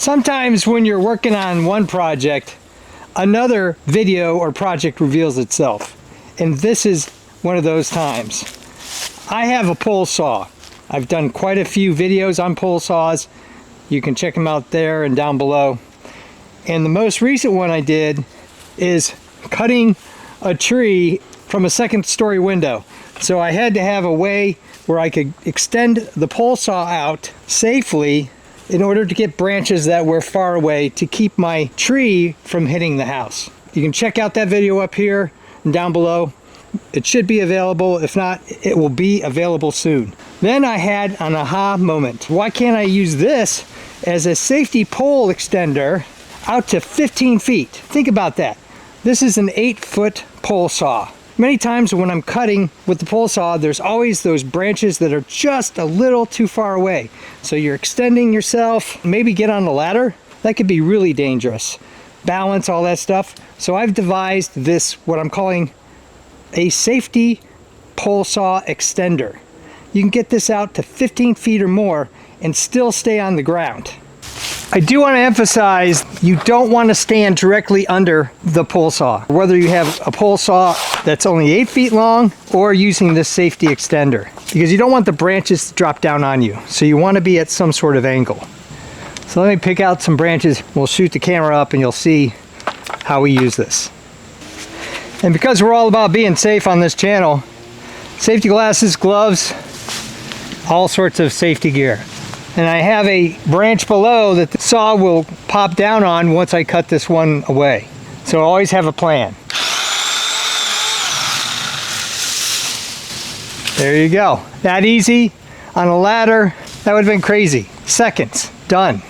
Sometimes when you're working on one project, another video or project reveals itself. And this is one of those times. I have a pole saw. I've done quite a few videos on pole saws. You can check them out there and down below. And the most recent one I did is cutting a tree from a second-story window. So I had to have a way where I could extend the pole saw out safely in order to get branches that were far away to keep my tree from hitting the house. You can check out that video up here and down below. It should be available. If not, it will be available soon. Then I had an aha moment. Why can't I use this as a safety pole extender out to 15 feet? Think about that. This is an 8-foot pole saw. Many times when I'm cutting with the pole saw, there's always those branches that are just a little too far away. So you're extending yourself, maybe get on a ladder. That could be really dangerous. Balance, all that stuff. So I've devised this, what I'm calling a safety pole saw extender. You can get this out to 15 feet or more and still stay on the ground. I do want to emphasize, you don't want to stand directly under the pole saw. Whether you have a pole saw that's only 8 feet long or using this safety extender, because you don't want the branches to drop down on you. So you want to be at some sort of angle. So let me pick out some branches. We'll shoot the camera up and you'll see how we use this. And because we're all about being safe on this channel, safety glasses, gloves, all sorts of safety gear. And I have a branch below that the saw will pop down on once I cut this one away. So I always have a plan. There you go. That easy on a ladder. That would have been crazy. Seconds. Done.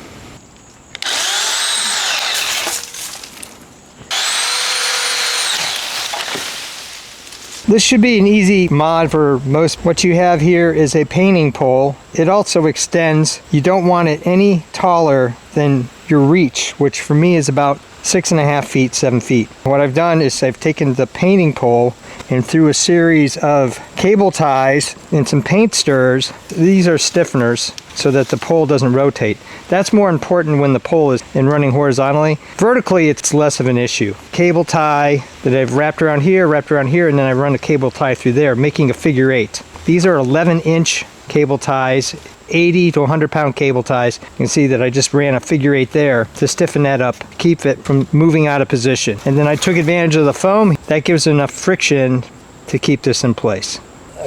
This should be an easy mod for most. What you have here is a painting pole. It also extends. You don't want it any taller than your reach, which for me is about 6.5 feet, 7 feet. What I've done is I've taken the painting pole and through a series of cable ties and some paint stirrers. These are stiffeners so that the pole doesn't rotate. That's more important when the pole is running horizontally. Vertically, it's less of an issue. Cable tie that I've wrapped around here, and then I run a cable tie through there, making a figure 8. These are 11-inch cable ties, 80 to 100-pound cable ties. You can see that I just ran a figure 8 there to stiffen that up, keep it from moving out of position. And then I took advantage of the foam. That gives enough friction to keep this in place.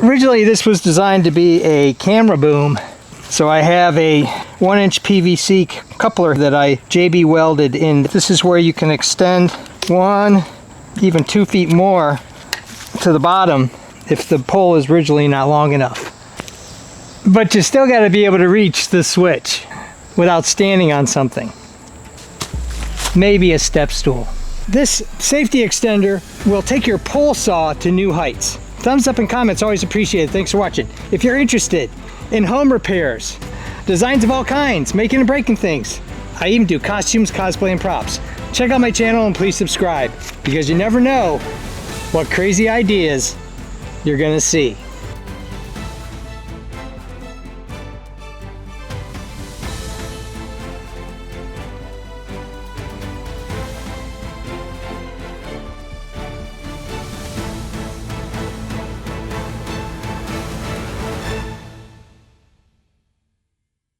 Originally, this was designed to be a camera boom. So I have a 1-inch PVC coupler that I JB welded in. This is where you can extend 1, even 2 feet more to the bottom if the pole is originally not long enough. But you still got to be able to reach the switch without standing on something. Maybe a step stool. This safety extender will take your pole saw to new heights. Thumbs up and comments, always appreciated. Thanks for watching. If you're interested in home repairs, designs of all kinds, making and breaking things, I even do costumes, cosplay, and props. Check out my channel and please subscribe, because you never know what crazy ideas you're gonna see.